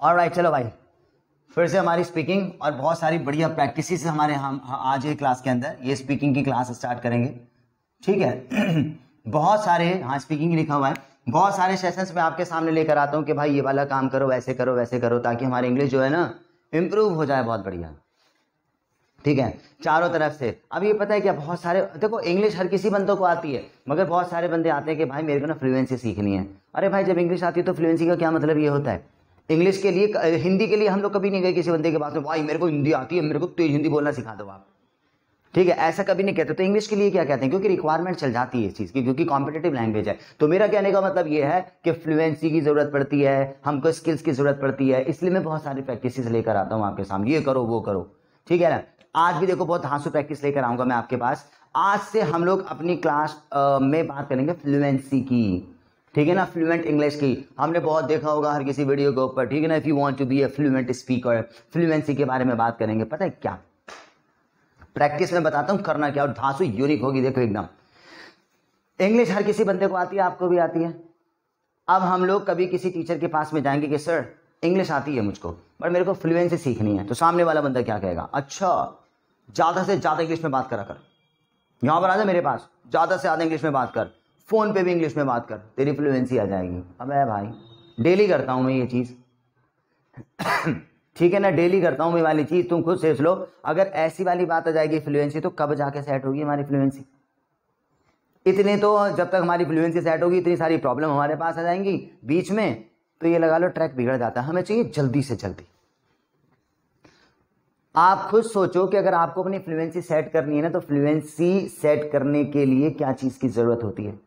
Alright, चलो भाई फिर से हमारी स्पीकिंग और बहुत सारी बढ़िया प्रैक्टिसेस हमारे हम आज ये क्लास के अंदर ये स्पीकिंग की क्लास स्टार्ट करेंगे, ठीक है। बहुत सारे, हाँ स्पीकिंग लिखा हुआ है, बहुत सारे सेशंस में आपके सामने लेकर आता हूँ कि भाई ये वाला काम करो, वैसे करो, वैसे करो, ताकि हमारी इंग्लिश जो है ना इम्प्रूव हो जाए बहुत बढ़िया, ठीक है, चारों तरफ से। अब ये पता है क्या, बहुत सारे, देखो इंग्लिश हर किसी बंदों को आती है, मगर बहुत सारे बंदे आते हैं कि भाई मेरे को ना फ्लुएंसी सीखनी है। अरे भाई जब इंग्लिश आती है तो फ्लुएंसी का क्या मतलब ये होता है? इंग्लिश के लिए, हिंदी के लिए हम लोग कभी नहीं गए किसी बंदे के पास में, भाई मेरे को हिंदी आती है, मेरे को तेज हिंदी बोलना सिखा दो आप, ठीक है, ऐसा कभी नहीं कहते। तो इंग्लिश के लिए क्या कहते हैं, क्योंकि रिक्वायरमेंट चल जाती है इस चीज़ की, क्योंकि कॉम्पिटेटिव लैंग्वेज है। तो मेरा कहने का मतलब ये है कि फ्लुएंसी की जरूरत पड़ती है, हमको स्किल्स की जरूरत पड़ती है, इसलिए मैं बहुत सारी प्रैक्टिस लेकर आता हूँ आपके सामने, ये करो वो करो, ठीक है ना। आज भी देखो बहुत धांसू प्रैक्टिस लेकर आऊंगा मैं आपके पास। आज से हम लोग अपनी क्लास में बात करेंगे फ्लुएंसी की, ठीक है ना, फ्लुएंट इंग्लिश की। हमने बहुत देखा होगा हर किसी वीडियो के ऊपर, ठीक है ना, if you want to be a fluent speaker, fluency के बारे में बात करेंगे। पता है क्या, प्रैक्टिस में बताता हूं करना क्या, और धांसू यूनिक होगी, देखो एकदम। इंग्लिश हर किसी बंदे को आती है, आपको भी आती है। अब हम लोग कभी किसी टीचर के पास में जाएंगे कि सर इंग्लिश आती है मुझको, पर मेरे को फ्लुएंसी सीखनी है, तो सामने वाला बंदा क्या कहेगा, अच्छा ज़्यादा से ज़्यादा इंग्लिश में बात करा कर, यहाँ पर आ जा मेरे पास, ज़्यादा से ज़्यादा इंग्लिश में बात कर, फ़ोन पे भी इंग्लिश में बात कर, तेरी फ्लुएंसी आ जाएगी। अबे भाई डेली करता हूँ मैं ये चीज़, ठीक है ना, डेली करता हूँ मैं वाली चीज़। तुम खुद सोच लो, अगर ऐसी वाली बात आ जाएगी फ्लुएंसी, तो कब जाके सेट होगी हमारी फ्लुएंसी? इतने तो जब तक हमारी फ्लुएंसी सेट होगी, इतनी सारी प्रॉब्लम हमारे पास आ जाएंगी बीच में, तो ये लगा लो ट्रैक बिगड़ जाता है। हमें चाहिए जल्दी से जल्दी। आप खुद सोचो कि अगर आपको अपनी फ्लुएंसी सेट करनी है ना, तो फ्लुएंसी सेट करने के लिए क्या चीज़ की ज़रूरत होती है?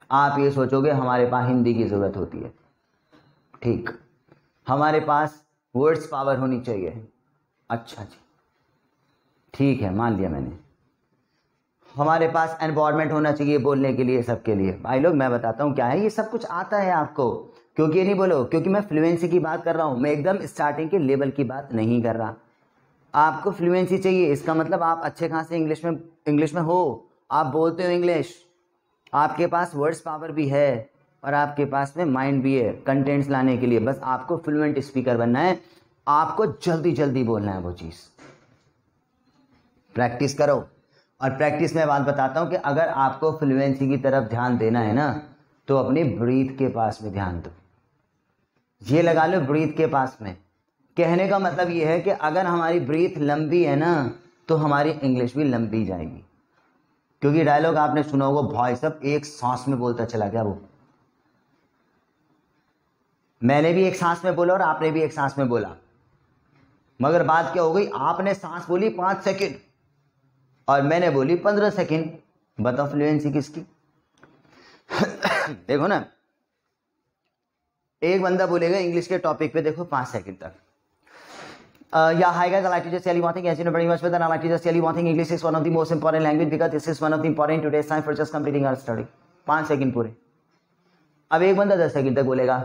आप ये सोचोगे हमारे पास हिंदी की ज़रूरत होती है, ठीक, हमारे पास वर्ड्स पावर होनी चाहिए, अच्छा जी ठीक है, मान लिया मैंने। हमारे पास एनवायरनमेंट होना चाहिए बोलने के लिए, सबके लिए। भाई लोग मैं बताता हूँ क्या है, ये सब कुछ आता है आपको, क्योंकि ये नहीं बोलो, क्योंकि मैं फ्लुएंसी की बात कर रहा हूँ, मैं एकदम स्टार्टिंग के लेवल की बात नहीं कर रहा। आपको फ्लुएंसी चाहिए, इसका मतलब आप अच्छे खासे इंग्लिश में हो, आप बोलते हो इंग्लिश, आपके पास वर्ड्स पावर भी है, और आपके पास में माइंड भी है कंटेंट्स लाने के लिए। बस आपको फ्लुएंट स्पीकर बनना है, आपको जल्दी जल्दी बोलना है वो चीज़। प्रैक्टिस करो, और प्रैक्टिस में बात बताता हूँ कि अगर आपको फ्लुएंसी की तरफ ध्यान देना है ना, तो अपनी ब्रीथ के पास में ध्यान दो। ये लगा लो ब्रीथ के पास में। कहने का मतलब ये है कि अगर हमारी ब्रीथ लंबी है ना, तो हमारी इंग्लिश भी लंबी जाएगी। क्योंकि डायलॉग आपने सुना होगा, भाई सब एक सांस में बोलता चला गया वो। मैंने भी एक सांस में बोला और आपने भी एक सांस में बोला, मगर बात क्या हो गई, आपने सांस बोली 5 सेकंड और मैंने बोली 15 सेकंड। बताओ फ्लुएंसी किसकी? देखो ना, एक बंदा बोलेगा इंग्लिश के टॉपिक पे, देखो 5 सेकंड तक। Yeah, hi guys, I'd like to just tell you one thing. As you know very much, but then I'd like to just tell you one thing. English is one of the most important language because this is one of the important today's time for just completing our study. 5 second पूरे। अब एक बंदा 10 second तक बोलेगा।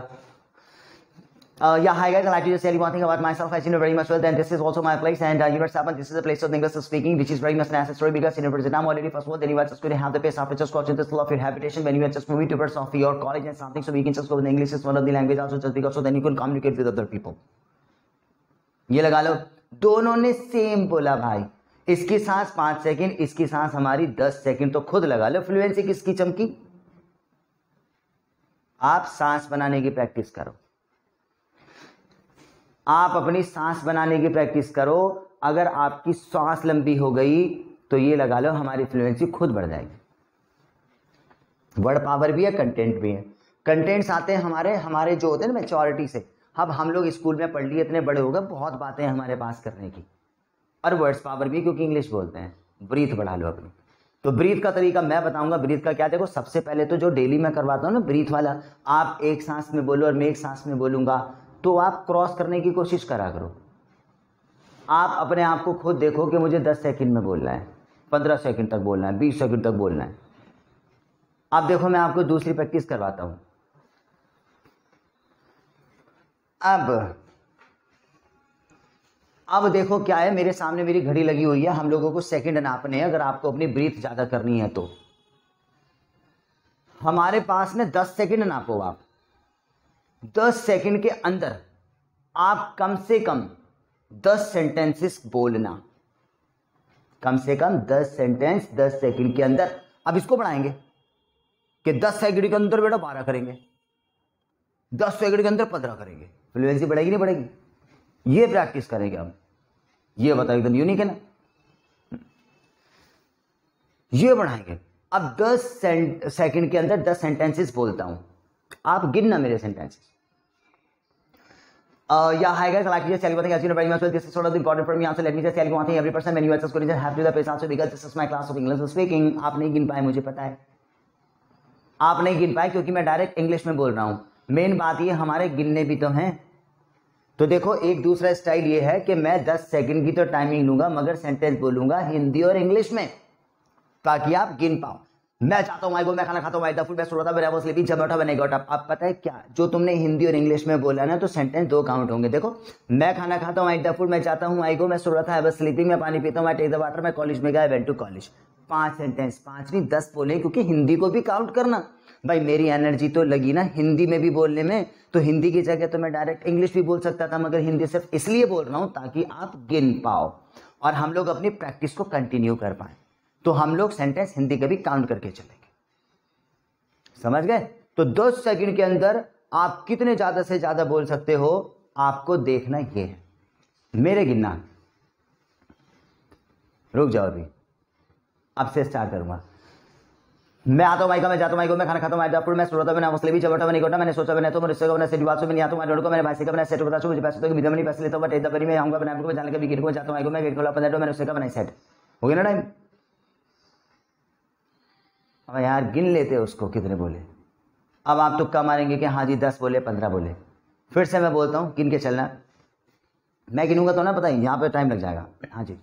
Yeah, hi guys, I'd like to just tell you one thing about myself. As you know very much well, then this is also my place, and you know Saban, this is a place of English speaking, which is very much necessary because you know I'm already first world. Then you are just going to have the pace after just watching this love your habitation when you are just moving towards of your college and something, so we can just go with English is one of the language also just because so then you can communicate with other people. ये लगा लो, दोनों ने same बोला भाई। इसकी सांस 5 second, इसकी सांस हमारी 10 सेकंड, तो खुद लगा लो फ्लुएंसी किसकी चमकी। आप सांस बनाने की प्रैक्टिस करो, आप अपनी सांस बनाने की प्रैक्टिस करो। अगर आपकी सांस लंबी हो गई तो ये लगा लो हमारी फ्लुएंसी खुद बढ़ जाएगी। वर्ड पावर भी है, कंटेंट भी है। कंटेंट्स आते हैं हमारे जो होते हैं ना मैच्योरिटी से। अब हम लोग स्कूल में पढ़ लिए, इतने बड़े हो गए, बहुत बातें हैं हमारे पास करने की, और वर्ड्स पावर भी क्योंकि इंग्लिश बोलते हैं। ब्रीथ बढ़ा लो अपनी। तो ब्रीथ का तरीका मैं बताऊंगा। ब्रीथ का क्या, देखो सबसे पहले तो जो डेली मैं करवाता हूँ ना ब्रीथ वाला, आप एक सांस में बोलो और मैं एक सांस में बोलूंगा, तो आप क्रॉस करने की कोशिश करा करो। आप अपने आप को खुद देखो कि मुझे 10 सेकंड में बोलना है, 15 सेकंड तक बोलना है, 20 सेकंड तक बोलना है। अब देखो मैं आपको दूसरी प्रैक्टिस करवाता हूं। अब देखो क्या है, मेरे सामने मेरी घड़ी लगी हुई है, हम लोगों को सेकंड नापने हैं। अगर आपको अपनी ब्रीथ ज्यादा करनी है तो हमारे पास में 10 सेकंड नापो आप। 10 सेकंड के अंदर आप कम से कम 10 सेंटेंसेस बोलना, कम से कम 10 सेंटेंस 10 सेकंड के अंदर। अब इसको बढ़ाएंगे कि 10 सेकंड के अंदर बेटा 12 करेंगे, 10 सेकंड के अंदर 15 करेंगे, फ्लुएंसी बढ़ेगी नहीं बढ़ेगी? ये प्रैक्टिस करेंगे हम। ये बताओ, एकदम यूनिक है ना? ये बढ़ाएंगे। अब 10 सेकंड के अंदर 10 सेंटेंसेस बोलता हूं, आप गिनना मेरे sentences. Yeah, hi guys, I like to just tell you one thing. As you know very much well, this is sort of important for me. Also, let me just tell you one thing. Every person when you access Korean have to do the pace also because this is my class of English speaking. आप नहीं गिन पाए, मुझे पता है आप नहीं गिन पाए, क्योंकि मैं डायरेक्ट इंग्लिश में बोल रहा हूँ। मेन बात ये हमारे गिनने भी तो हैं। तो देखो, एक दूसरा स्टाइल ये है कि मैं 10 सेकंड की तो टाइमिंग लूंगा, मगर सेंटेंस बोलूंगा हिंदी और इंग्लिश में, ताकि आप गिन पाओ। मैं चाहता हूँ मैं खाना खाता हूँ, द फूड बेस्ट होता मेरा वो स्लीपिंग जब उठा बनेगा। आप पता है क्या, जो तुमने हिंदी और इंग्लिश में बोला ना, तो सेंटेंस 2 काउंट होंगे। देखो, मैं खाना खाता हूँ, द फूड, मैं चाहता हूँ, आई गो, मैं सो रहा था, आई वाज स्लीपिंग, मैं पानी पीता हूँ, आई टेक द वाटर, मैं कॉलेज में गया, I went to college. 5 sentence, 5 नहीं 10 बोले, क्योंकि हिंदी को भी काउंट करना। भाई मेरी एनर्जी तो लगी ना हिंदी में भी बोलने में, तो हिंदी की जगह तो मैं डायरेक्ट इंग्लिश भी बोल सकता था, मगर हिंदी सिर्फ इसलिए बोल रहा हूँ ताकि आप गिन पाओ और हम लोग अपनी प्रैक्टिस को कंटिन्यू कर पाए। तो हम लोग सेंटेंस हिंदी का भी काउंट करके चलेंगे, समझ गए? तो 10 सेकंड के अंदर आप कितने ज्यादा से ज्यादा बोल सकते हो, आपको देखना ये है। मेरे गिनना, रुक जाओ अभी, अब से स्टार्ट करूंगा। मैं आता हूँ माइका, मैं जाता हूँ माइको, मैं खाना खाता हूँ, मैं सोता मैंने मुस्लिम भी चबटा बनी कोटा, मैंने सोचा बना तो रिश्ते को मैंने से बात में आता हूँ, मैं को मैंने भाई का मैंने सेट बता मुझे पैसे तो विदा नहीं पैसे लेता हूँ, बट एक दफा मैं आऊंगा बनाने को जाने का भी गिर को जाता हूँ माइको, मैं गेट खोला 15 मैंने उससे का बनाई सेट हो गया ना टाइम। अब यार गिन लेते हो उसको कितने बोले। अब आप तुक्का मारेंगे कि हाँ जी 10 बोले 15 बोले। फिर से मैं बोलता हूँ, गिन के चलना। मैं गिनूंगा तो ना, पता ही यहाँ पे टाइम लग जाएगा। हाँ जी,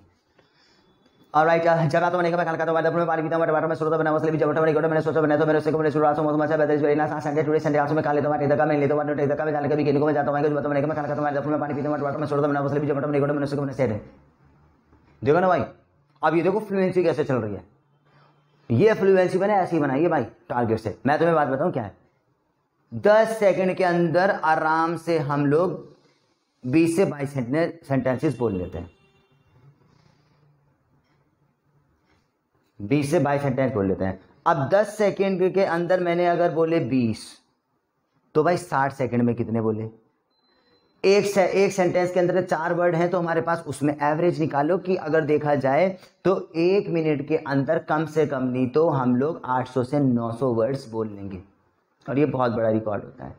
और राइट, जगह तो मैंने खाना खाता हूँ, मैं पानी पीता हूँ, टमाटर में सोता बना मसले जब मैंने सोचा बना तो मेरे से मैंने शुरुआत में मचा बेहतर वेरी ना संडे टुडे संडे आसो में खा लेता हूँ, टेका मैं लेता हूँ, टेका में जाने कभी गिन को मैं जाता हूँ, मैं खाना खाता हूँ, मैं पानी पीता हूँ, टमाटर में सोता बना मसले जब मैंने उसको मैंने सेट है। देखो ना भाई, अब ये देखो फ्लुएंसी कैसे चल रही है। ये फ्लुएंसी मैंने ऐसी बनाई है भाई टारगेट से। मैं तुम्हें बात बताऊं क्या है, 10 सेकंड के अंदर आराम से हम लोग 20 से 22 सेंटेंसेस बोल लेते हैं, 20 से 22 सेंटेंस बोल लेते हैं। अब 10 सेकंड के अंदर मैंने अगर बोले 20, तो भाई 60 सेकंड में कितने बोले? एक सेंटेंस के अंदर 4 वर्ड हैं, तो हमारे पास उसमें एवरेज निकालो कि अगर देखा जाए तो 1 मिनट के अंदर कम से कम नहीं तो हम लोग 800 से 900 वर्ड्स बोल लेंगे, और ये बहुत बड़ा रिकॉर्ड होता है।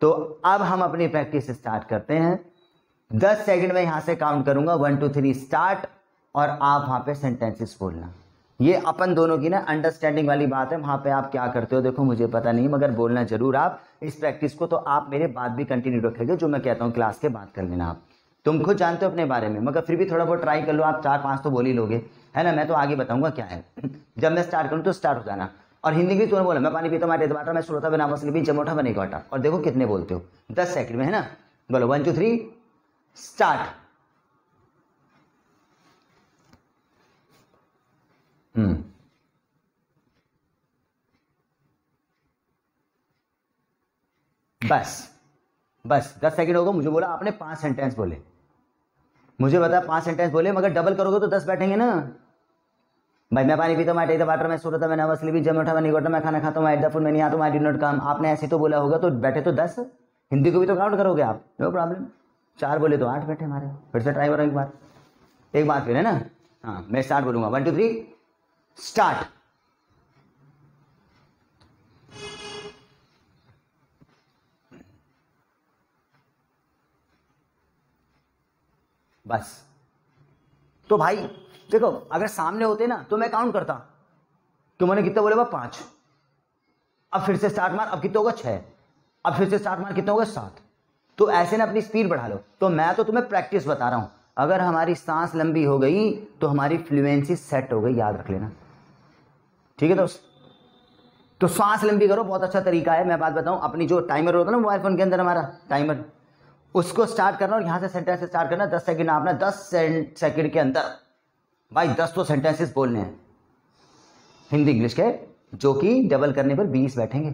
तो अब हम अपनी प्रैक्टिस स्टार्ट करते हैं। 10 सेकंड में यहां से काउंट करूंगा, 1 2 3 स्टार्ट, और आप वहां पे सेंटेंसेस बोलना। ये अपन दोनों की ना अंडरस्टैंडिंग वाली बात है। वहां पे आप क्या करते हो देखो मुझे पता नहीं, मगर बोलना जरूर आप इस प्रैक्टिस को। तो आप मेरे बात भी कंटिन्यू रखेंगे, जो मैं कहता हूँ क्लास के बाद कर लेना। आप तुम खुद जानते हो अपने बारे में, मगर फिर भी थोड़ा बहुत ट्राई कर लो। आप 4-5 तो बोल ही लोगे, है ना? मैं तो आगे बताऊंगा क्या है। जब मैं स्टार्ट करूँ तो स्टार्ट हो जाना। और हिंदी की तुम्हें बोला, मैं पानी पीता हूँ, टमाटर मैं सोता बना मसली जमोठा बने गोटा। और देखो कितने बोलते हो 10 सेकंड में, है ना? बोलो 1 2 3 स्टार्ट। बस 10 सेकंड होगा। मुझे बोला आपने 5 सेंटेंस बोले, मुझे बता 5 सेंटेंस बोले, मगर डबल करोगे तो 10 बैठेंगे ना भाई। मैं पानी पीता हूँ, टेक द वाटर, मैं सो रहा था, मैंने मसली भी जम उठा बनी गोटा, मैं खाना खाता हूँ, एट द फूड मैं नहीं आता हूँ, आई डिड नॉट कम। आपने ऐसे तो बोला होगा, तो बैठे तो 10। हिंदी को भी तो काउंट करोगे आप, नो प्रॉब्लम। 4 बोले तो 8 बैठे हमारे। फिर से ट्राई करो एक बार फिर, है ना? हाँ, मैं स्टार्ट बोलूंगा 1 2 3 स्टार्ट। बस। तो भाई देखो, अगर सामने होते ना तो मैं काउंट करता। तुमने कितने बोले? 5। अब फिर से स्टार्ट मार, अब कितने होगा? 6। अब फिर से स्टार्ट मार, कितने होगा? 7। तो ऐसे ना अपनी स्पीड बढ़ा लो। तो मैं तो तुम्हें प्रैक्टिस बता रहा हूं। अगर हमारी सांस लंबी हो गई तो हमारी फ्लुएंसी सेट हो गई, याद रख लेना, ठीक है दोस्त? तो सांस लंबी करो, बहुत अच्छा तरीका है। मैं बात बताऊं, अपनी जो टाइमर होता है ना मोबाइल फोन के अंदर हमारा टाइमर, उसको स्टार्ट करना और यहां से सेंटेंस स्टार्ट करना। 10 सेकंड आपने 10 सेकंड के अंदर भाई 10 तो सेंटेंसेस बोलने हैं हिंदी इंग्लिश के, जो कि डबल करने पर 20 बैठेंगे।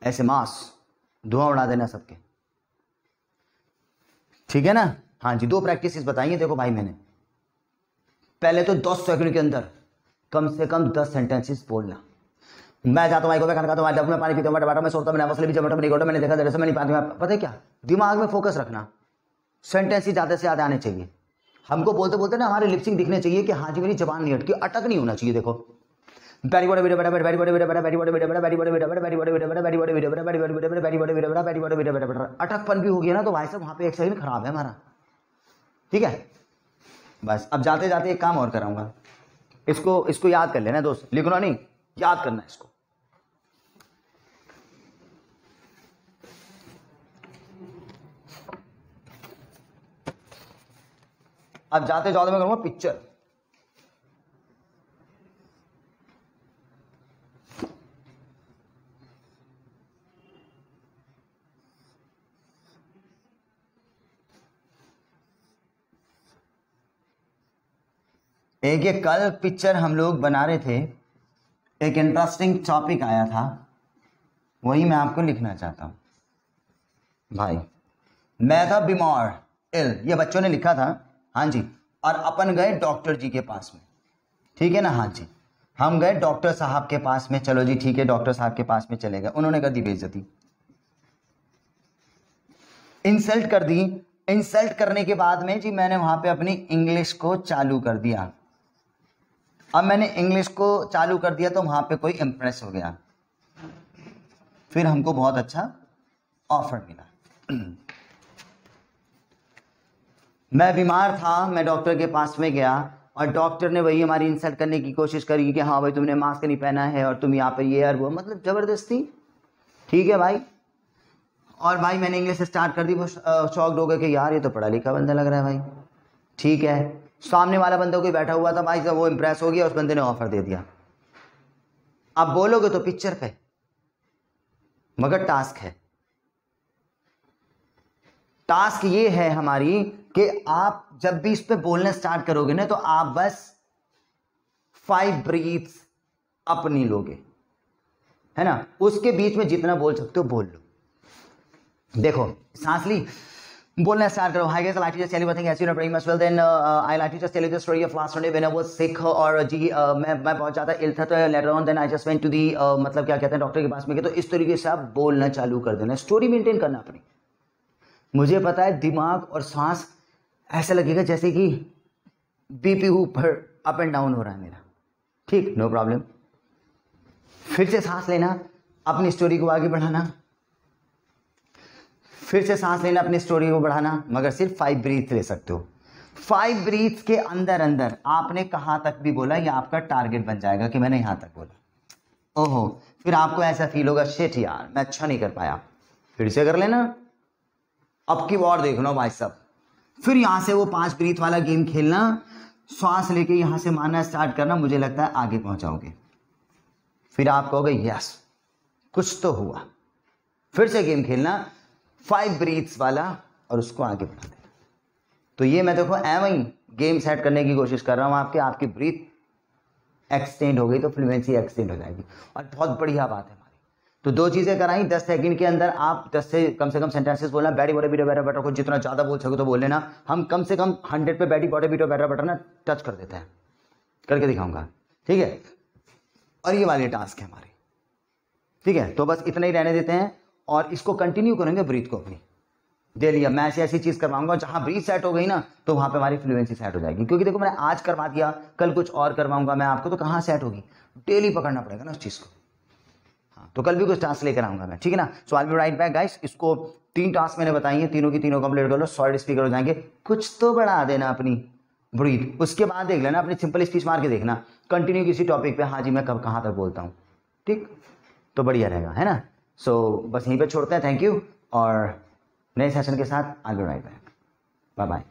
ऐसे मास धुआं उड़ा देना सबके, ठीक है ना। हाँ जी, 2 प्रैक्टिस बताइए। देखो भाई, मैंने पहले तो 10 सेकंड के अंदर कम से कम 10 सेंटेंसेस बोलना। मैं जाता हूँ खाना खाता हूँ, मैं पानी पीता हूँ, मैं सोता हूँ, मैंने देखा जैसे मैं नहीं पाती। पता है क्या, दिमाग में फोकस रखना, सेंटेंस ही ज्यादा से ज्यादा आने चाहिए। हमको बोलते बोलते ना हमारे लिपसिंग दिखने चाहिए कि हाँ जी मेरी जबान नहीं अटकी, अटक नहीं होना चाहिए। देखो अटकपन भी हो गया ना तो भाई साहब वहां पे एक सेकंड खराब है हमारा, ठीक है। बस अब जाते जाते एक काम और कराऊंगा, इसको याद कर लेना दोस्त, लिखना नहीं, याद करना इसको। अब जाते जाते मैं करूंगा पिक्चर। एक ये कल पिक्चर हम लोग बना रहे थे, एक इंटरेस्टिंग टॉपिक आया था, वही मैं आपको लिखना चाहता हूं। भाई मैं था बीमार, इल, ये बच्चों ने लिखा था। हाँ जी, और अपन गए डॉक्टर जी के पास में, ठीक है ना। हाँ जी, हम गए डॉक्टर साहब के पास में। चलो जी ठीक है, डॉक्टर साहब के पास में चले गए, उन्होंने कर दी बेइज्जती, इंसल्ट कर दी। इंसल्ट करने के बाद में जी मैंने वहां पे अपनी इंग्लिश को चालू कर दिया। अब मैंने इंग्लिश को चालू कर दिया तो वहां पे कोई इंप्रेस हो गया, फिर हमको बहुत अच्छा ऑफर मिला। मैं बीमार था, मैं डॉक्टर के पास में गया और डॉक्टर ने वही हमारी इंसल्ट करने की कोशिश करी कि हाँ भाई तुमने मास्क नहीं पहना है और तुम यहाँ पे ये और वो, मतलब जबरदस्ती, ठीक है भाई। और भाई मैंने इंग्लिश स्टार्ट कर दी, वो शॉक्ड हो गए कि यार ये तो पढ़ा लिखा बंदा लग रहा है भाई, ठीक है। सामने वाला बंदा कोई बैठा हुआ था भाई, जब वो इंप्रेस हो गया, उस बंदे ने ऑफर दे दिया। अब बोलोगे तो पिक्चर पे, मगर टास्क है, टास्क ये है हमारी कि आप जब भी इस पे बोलना स्टार्ट करोगे ना तो आप बस 5 ब्रीथ्स अपनी लोगे, है ना। उसके बीच में जितना बोल सकते हो बोल लो। देखो सांस ली, बोलना स्टार्ट करो। Hi guys, I like to just tell you one thing, as you know very much well, then I like to just tell you the story of last Sunday when I was sick. और जी मैं बहुत ज्यादा ill था, तो later on then I just went to the, मतलब क्या कहते हैं, डॉक्टर के पास में गए। तो इस तरीके से आप बोलना चालू कर देना, स्टोरी मेंटेन करना अपनी। मुझे पता है दिमाग और सांस ऐसा लगेगा जैसे कि बीपी ऊपर अप एंड डाउन हो रहा है मेरा, ठीक, नो प्रॉब्लम। फिर से सांस लेना, अपनी स्टोरी को आगे बढ़ाना, फिर से सांस लेना, अपनी स्टोरी को बढ़ाना, मगर सिर्फ 5 ब्रीथ ले सकते हो। 5 ब्रीथ के अंदर अंदर आपने कहां तक भी बोला, ये आपका टारगेट बन जाएगा कि मैंने यहां तक बोला। ओहो, फिर आपको ऐसा फील होगा शिट यार मैं अच्छा नहीं कर पाया, फिर से कर लेना, अब की बार देख लो भाई साहब। फिर यहां से वो 5 ब्रीथ वाला गेम खेलना, श्वास लेके यहां से मारना स्टार्ट करना, मुझे लगता है आगे पहुंचाओगे। फिर आप कहोगे यस कुछ तो हुआ, फिर से गेम खेलना 5 ब्रीथ्स वाला और उसको आगे बढ़ा देना। तो ये मैं देखो एवं गेम सेट करने की कोशिश कर रहा हूं आपकी ब्रीथ एक्सटेंड हो गई तो फ्लुएंसी एक्सटेंड हो जाएगी, और बहुत बढ़िया बात है हमारी। तो 2 चीजें कराई, 10 सेकंड के अंदर आप 10 से कम सेंटेंसेस बोलना। बैडी बॉडी बीटो बैटर बटर को जितना ज्यादा बोल सको तो बोल लेना। हम कम से कम 100 पे बैडी बॉडी बीटो बैटर बटर ना टच कर देते हैं, करके दिखाऊंगा, ठीक है। और ये वाली टास्क है हमारी, ठीक है। तो बस इतना ही रहने देते हैं और इसको कंटिन्यू करेंगे ब्रीथ को अपनी डेली। मैं ऐसी चीज करवाऊंगा जहां ब्रीथ सेट हो गई ना तो वहां पे हमारी फ्लुएंसी सेट हो जाएगी। क्योंकि देखो मैंने आज करवा दिया, कल कुछ और करवाऊंगा मैं आपको, तो कहां सेट होगी, डेली पकड़ना पड़ेगा ना उस चीज को। हाँ, तो कल भी कुछ टास्क लेकर आऊंगा मैं, ठीक है ना। So I will write back guys. इसको 3 टास्क मैंने बताई हैं, तीनों की तीनों कंप्लीट कर लो, सॉलिड स्पीकर हो जाएंगे। कुछ तो बढ़ा देना अपनी ब्रीथ, उसके बाद देख लेना, अपनी सिंपल स्पीच मार के देखना, कंटिन्यू किसी टॉपिक पे, हाँ जी मैं कब कहाँ तक बोलता हूँ, ठीक, तो बढ़िया रहेगा, है ना। सो बस यहीं पे छोड़ते हैं, थैंक यू, और नए सेशन के साथ I will write back, bye bye.